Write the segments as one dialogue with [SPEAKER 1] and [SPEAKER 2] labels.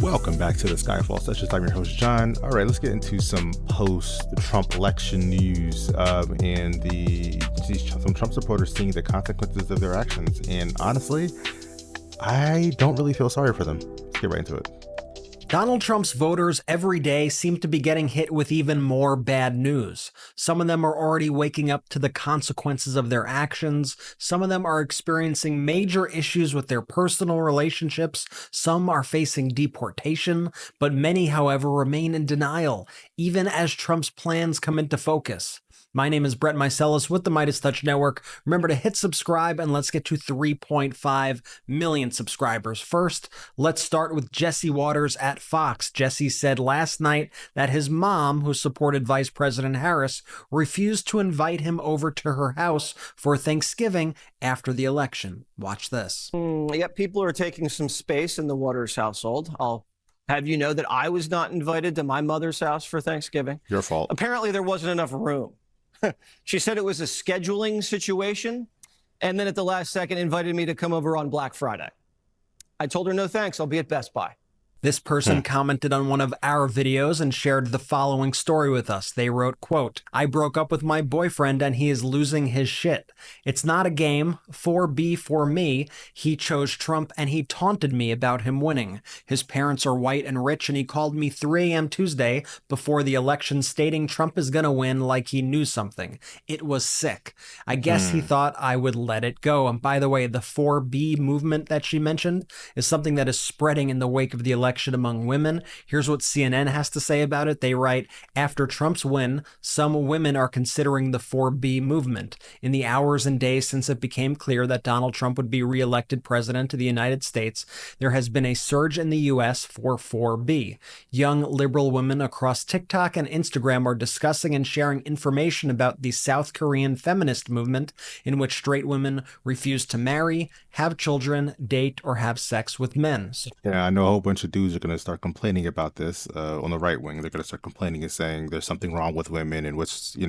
[SPEAKER 1] Welcome back to the Skyfall sessions. I'm your host, John. All right, let's get into some post-Trump election news and some Trump supporters seeing the consequences of their actions. And honestly, I don't really feel sorry for them. Let's get right into it.
[SPEAKER 2] Donald Trump's voters every day seem to be getting hit with even more bad news. Some of them are already waking up to the consequences of their actions. Some of them are experiencing major issues with their personal relationships. Some are facing deportation, but many, however, remain in denial, even as Trump's plans come into focus. My name is Brett Meiselas with the Meidas Touch Network. Remember to hit subscribe and let's get to 3.5 million subscribers. First, let's start with Jesse Waters at Fox. Jesse said last night that his mom, who supported Vice President Harris, refused to invite him over to her house for Thanksgiving after the election. Watch this.
[SPEAKER 3] Yep, people are taking some space in the Waters household. I'll have you know that I was not invited to my mother's house for Thanksgiving.
[SPEAKER 1] Your fault.
[SPEAKER 3] Apparently, there wasn't enough room. She said it was a scheduling situation, and then at the last second invited me to come over on Black Friday. I told her, no thanks, I'll be at Best Buy.
[SPEAKER 2] This person commented on one of our videos and shared the following story with us. They wrote, quote, "I broke up with my boyfriend and he is losing his shit. It's not a game. 4B for me. He chose Trump and he taunted me about him winning. His parents are white and rich and he called me 3 a.m. Tuesday before the election stating Trump is gonna win like he knew something. It was sick. I guess he thought I would let it go." And by the way, the 4B movement that she mentioned is something that is spreading in the wake of the election among women. Here's what CNN has to say about it. They write, "After Trump's win, some women are considering the 4B movement. In the hours and days since it became clear that Donald Trump would be reelected president of the United States, there has been a surge in the U.S. for 4B. Young liberal women across TikTok and Instagram are discussing and sharing information about the South Korean feminist movement in which straight women refuse to marry, have children, date, or have sex with men."
[SPEAKER 1] Yeah, I know a whole bunch of dudes are going to start complaining about this on the right wing. They're going to start complaining and saying there's something wrong with women and which, we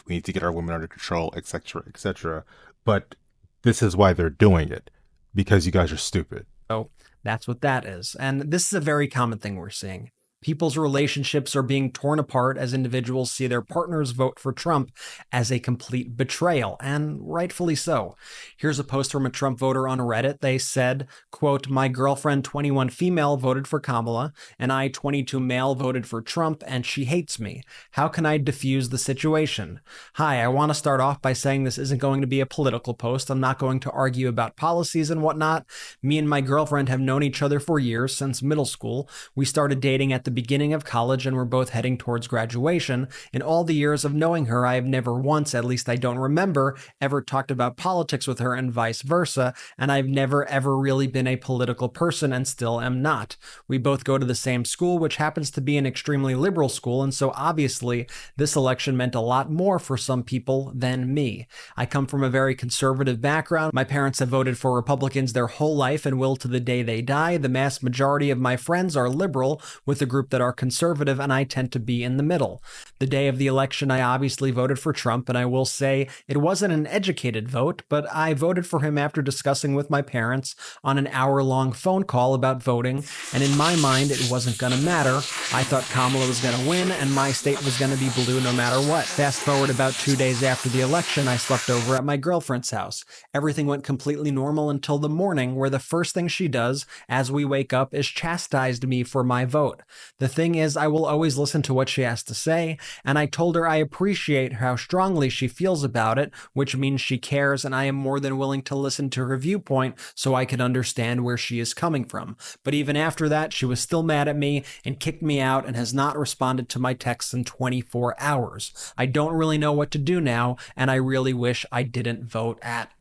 [SPEAKER 1] need to get our women under control, etc., etc. But this is why they're doing it, because you guys are stupid.
[SPEAKER 2] So that's what that is. And this is a very common thing we're seeing. People's relationships are being torn apart as individuals see their partners vote for Trump as a complete betrayal, and rightfully so. Here's a post from a Trump voter on Reddit. They said, quote, "My girlfriend, 21 female, voted for Kamala, and I, 22 male, voted for Trump, and she hates me. How can I diffuse the situation? Hi, I want to start off by saying this isn't going to be a political post. I'm not going to argue about policies and whatnot. Me and my girlfriend have known each other for years, since middle school. We started dating at the beginning of college and we're both heading towards graduation. In all the years of knowing her, I have never once, at least I don't remember, ever talked about politics with her and vice versa, and I've never ever really been a political person and still am not. We both go to the same school, which happens to be an extremely liberal school, and so obviously this election meant a lot more for some people than me. I come from a very conservative background. My parents have voted for Republicans their whole life and will to the day they die. The mass majority of my friends are liberal, with a group that are conservative, and I tend to be in the middle. The day of the election, I obviously voted for Trump, and I will say it wasn't an educated vote, but I voted for him after discussing with my parents on an hour-long phone call about voting, and in my mind, it wasn't going to matter. I thought Kamala was going to win, and my state was going to be blue no matter what. Fast forward about 2 days after the election, I slept over at my girlfriend's house. Everything went completely normal until the morning, where the first thing she does as we wake up is chastised me for my vote. The thing is, I will always listen to what she has to say, and I told her I appreciate how strongly she feels about it, which means she cares, and I am more than willing to listen to her viewpoint so I can understand where she is coming from. But even after that, she was still mad at me and kicked me out and has not responded to my texts in 24 hours. I don't really know what to do now, and I really wish I didn't vote at.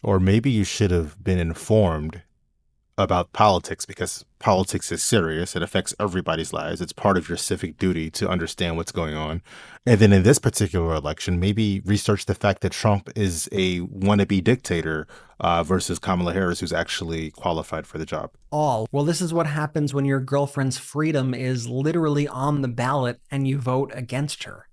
[SPEAKER 1] Or maybe you should have been informed about politics, because politics is serious. It affects everybody's lives. It's part of your civic duty to understand what's going on. And then in this particular election, maybe research the fact that Trump is a wannabe dictator versus Kamala Harris, who's actually qualified for the job.
[SPEAKER 2] Well, this is what happens when your girlfriend's freedom is literally on the ballot and you vote against her.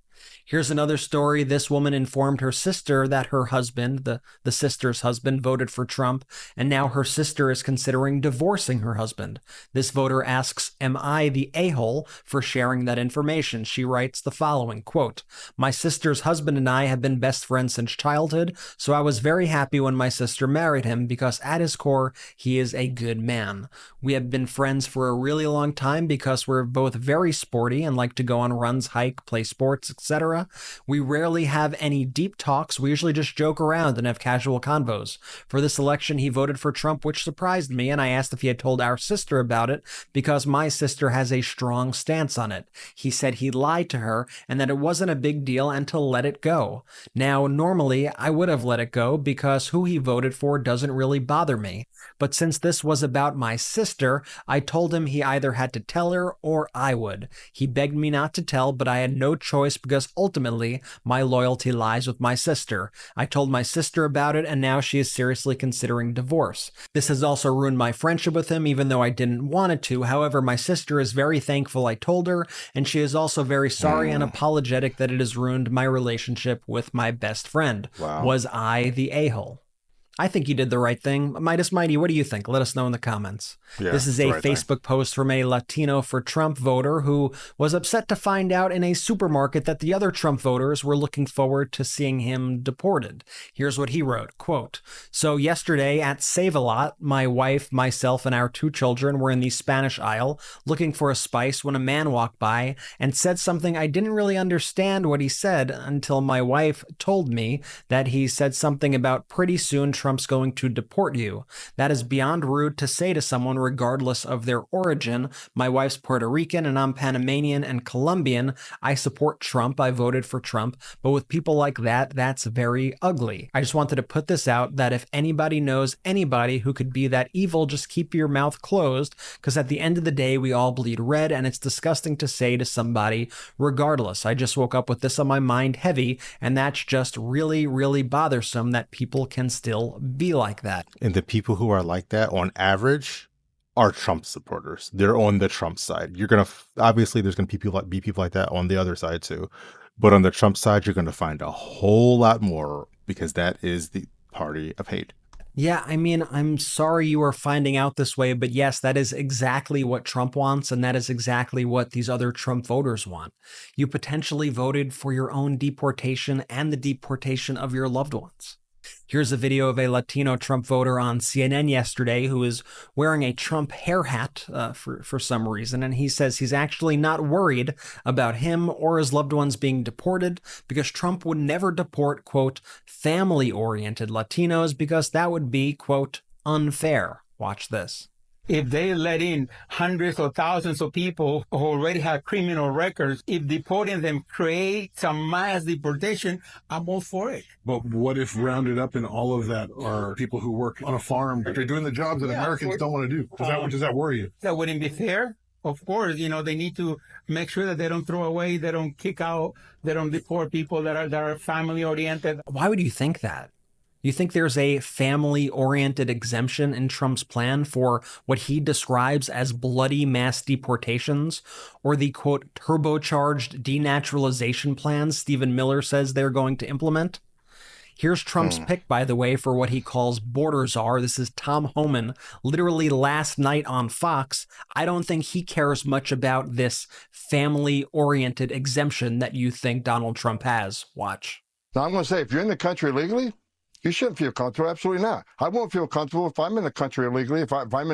[SPEAKER 2] Here's another story. This woman informed her sister that her husband, the sister's husband, voted for Trump, and now her sister is considering divorcing her husband. This voter asks, am I the a-hole for sharing that information? She writes the following, quote, my sister's husband and I have been best friends since childhood, so I was very happy when my sister married him because at his core, he is a good man. We have been friends for a really long time because we're both very sporty and like to go on runs, hike, play sports, etc. We rarely have any deep talks. We usually just joke around and have casual convos. For this election, he voted for Trump, which surprised me, and I asked if he had told our sister about it because my sister has a strong stance on it. He said he lied to her and that it wasn't a big deal and to let it go. Now, normally, I would have let it go because who he voted for doesn't really bother me. But since this was about my sister, I told him he either had to tell her or I would. He begged me not to tell, but I had no choice because ultimately my loyalty lies with my sister. I told my sister about it and now she is seriously considering divorce. This has also ruined my friendship with him even though I didn't want it to. However, my sister is very thankful I told her and she is also very sorry and apologetic that it has ruined my relationship with my best friend.
[SPEAKER 1] Wow.
[SPEAKER 2] Was I the a-hole? I think you did the right thing. Midas Mighty, what do you think? Let us know in the comments.
[SPEAKER 1] Yeah,
[SPEAKER 2] this is a Facebook post from a Latino for Trump voter who was upset to find out in a supermarket that the other Trump voters were looking forward to seeing him deported. Here's what he wrote, quote, so yesterday at Save-A-Lot, my wife, myself, and our 2 children were in the Spanish aisle looking for a spice when a man walked by and said something I didn't really understand what he said until my wife told me that he said something about pretty soon Trump's going to deport you. That is beyond rude to say to someone regardless of their origin. My wife's Puerto Rican and I'm Panamanian and Colombian. I support Trump. I voted for Trump. But with people like that, that's very ugly. I just wanted to put this out that if anybody knows anybody who could be that evil, just keep your mouth closed because at the end of the day, we all bleed red and it's disgusting to say to somebody regardless. I just woke up with this on my mind heavy and that's just really, really bothersome that people can still be like that.
[SPEAKER 1] And the people who are like that on average are Trump supporters. They're on the Trump side. You're going to, obviously there's going to be people like that on the other side too. But on the Trump side, you're going to find a whole lot more because that is the party of hate.
[SPEAKER 2] Yeah, I mean, I'm sorry you are finding out this way, but yes, that is exactly what Trump wants, and that is exactly what these other Trump voters want. You potentially voted for your own deportation and the deportation of your loved ones. Here's a video of a Latino Trump voter on CNN yesterday who is wearing a Trump hair hat for some reason, and he says he's actually not worried about him or his loved ones being deported because Trump would never deport, quote, family-oriented Latinos because that would be, quote, unfair. Watch this.
[SPEAKER 4] If they let in hundreds or thousands of people who already have criminal records, if deporting them creates a mass deportation, I'm all for it.
[SPEAKER 5] But what if rounded up in all of that are people who work on a farm? They're doing the jobs that Americans don't want to do. Does that worry you?
[SPEAKER 4] That wouldn't be fair. Of course, they need to make sure that they don't throw away, they don't kick out, they don't deport people that are family oriented.
[SPEAKER 2] Why would you think that? You think there's a family-oriented exemption in Trump's plan for what he describes as bloody mass deportations, or the, quote, turbocharged denaturalization plans Stephen Miller says they're going to implement? Here's Trump's pick, by the way, for what he calls border czar. This is Tom Homan, literally last night on Fox. I don't think he cares much about this family-oriented exemption that you think Donald Trump has. Watch.
[SPEAKER 6] Now, I'm going to say, if you're in the country illegally, you shouldn't feel comfortable. Absolutely not. I won't feel comfortable if I'm in the country illegally. If I'm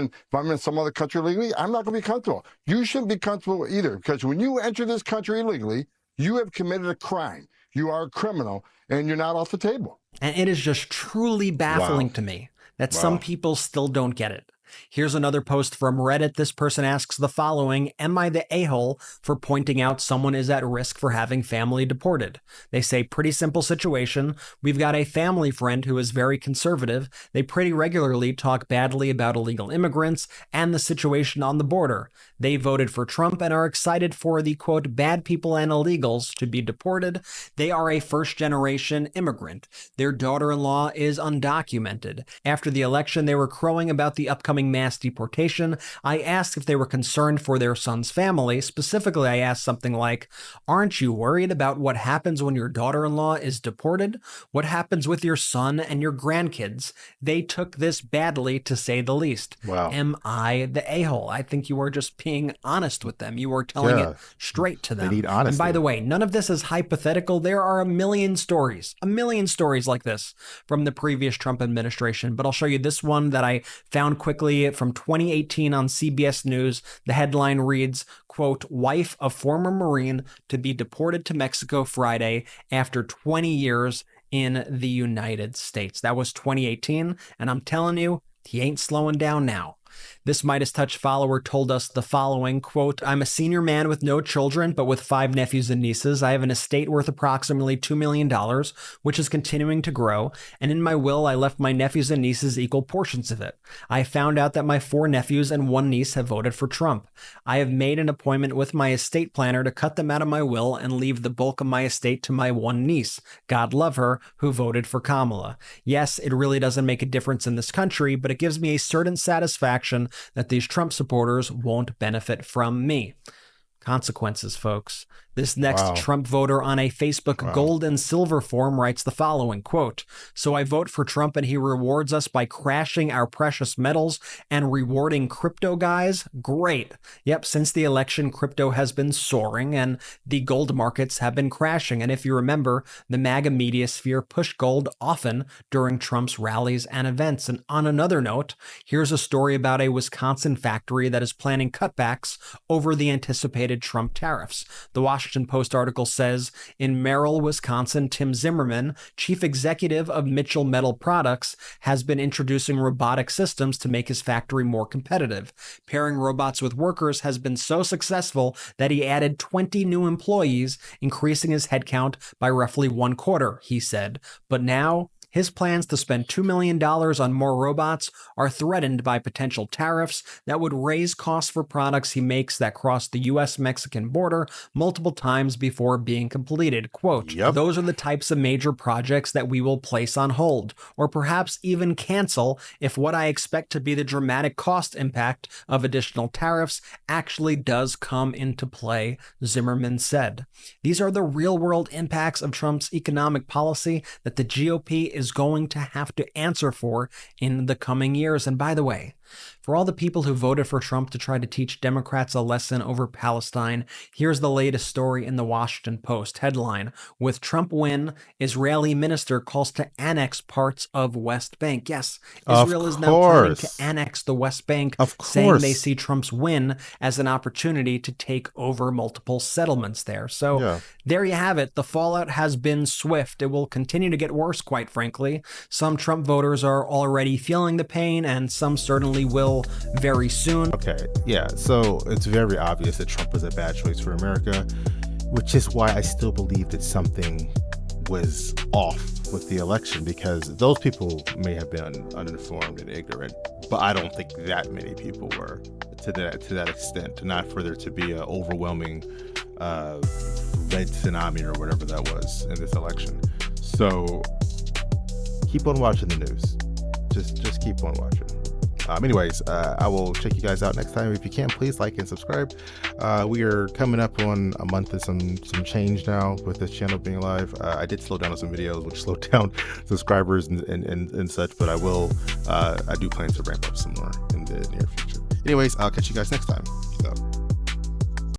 [SPEAKER 6] in some other country illegally, I'm not going to be comfortable. You shouldn't be comfortable either, because when you enter this country illegally, you have committed a crime. You are a criminal, and you're not off the table.
[SPEAKER 2] And it is just truly baffling to me that some people still don't get it. Here's another post from Reddit. This person asks the following: am I the a-hole for pointing out someone is at risk for having family deported? They say, pretty simple situation. We've got a family friend who is very conservative. They pretty regularly talk badly about illegal immigrants and the situation on the border. They voted for Trump and are excited for the, quote, bad people and illegals to be deported. They are a first-generation immigrant. Their daughter-in-law is undocumented. After the election, they were crowing about the upcoming upcoming mass deportation, I asked if they were concerned for their son's family. Specifically, I asked something like, aren't you worried about what happens when your daughter-in-law is deported? What happens with your son and your grandkids? They took this badly, to say the least.
[SPEAKER 1] Wow.
[SPEAKER 2] Am I the a-hole? I think you are just being honest with them. You are telling it straight to them.
[SPEAKER 1] They need honesty.
[SPEAKER 2] And by the way, none of this is hypothetical. There are a million stories like this from the previous Trump administration. But I'll show you this one that I found quickly from 2018 on CBS News. The headline reads, quote, wife of former Marine to be deported to Mexico Friday after 20 years in the United States. That was 2018. And I'm telling you, he ain't slowing down now. This Meidas Touch follower told us the following, quote, I'm a senior man with no children, but with 5 nephews and nieces. I have an estate worth approximately $2 million, which is continuing to grow. And in my will, I left my nephews and nieces equal portions of it. I found out that my 4 nephews and 1 niece have voted for Trump. I have made an appointment with my estate planner to cut them out of my will and leave the bulk of my estate to my 1 niece, God love her, who voted for Kamala. Yes, it really doesn't make a difference in this country, but it gives me a certain satisfaction that these Trump supporters won't benefit from me. Consequences, folks. This next Trump voter on a Facebook gold and silver forum writes the following, quote, so I vote for Trump and he rewards us by crashing our precious metals and rewarding crypto guys? Great. Yep, since the election, crypto has been soaring and the gold markets have been crashing. And if you remember, the MAGA media sphere pushed gold often during Trump's rallies and events. And on another note, here's a story about a Wisconsin factory that is planning cutbacks over the anticipated Trump tariffs. The Washington Post article says, in Merrill, Wisconsin, Tim Zimmerman, chief executive of Mitchell Metal Products, has been introducing robotic systems to make his factory more competitive. Pairing robots with workers has been so successful that he added 20 new employees, increasing his headcount by roughly 1/4, he said. But now, his plans to spend $2 million on more robots are threatened by potential tariffs that would raise costs for products he makes that cross the U.S.-Mexican border multiple times before being completed. Quote, those are the types of major projects that we will place on hold, or perhaps even cancel if what I expect to be the dramatic cost impact of additional tariffs actually does come into play, Zimmerman said. These are the real-world impacts of Trump's economic policy that the GOP is going to have to answer for in the coming years. And by the way, for all the people who voted for Trump to try to teach Democrats a lesson over Palestine, here's the latest story in the Washington Post. Headline, with Trump win, Israeli minister calls to annex parts of West Bank. Yes, Israel is now planning to annex the West Bank, saying they see Trump's win as an opportunity to take over multiple settlements there. So there you have it. The fallout has been swift. It will continue to get worse, quite frankly. Some Trump voters are already feeling the pain, and some certainly will very soon.
[SPEAKER 1] Okay, yeah, so it's very obvious that Trump was a bad choice for America, which is why I still believe that something was off with the election, because those people may have been uninformed and ignorant, but I don't think that many people were to that extent, not for there to be an overwhelming red tsunami or whatever that was in this election. So keep on watching the news. Just keep on watching. Anyways, I will check you guys out next time. If you can, please like and subscribe. We are coming up on a month and some change now with this channel being live. I did slow down on some videos, which slowed down subscribers and such, but I do plan to ramp up some more in the near future. Anyways, I'll catch you guys next time. So.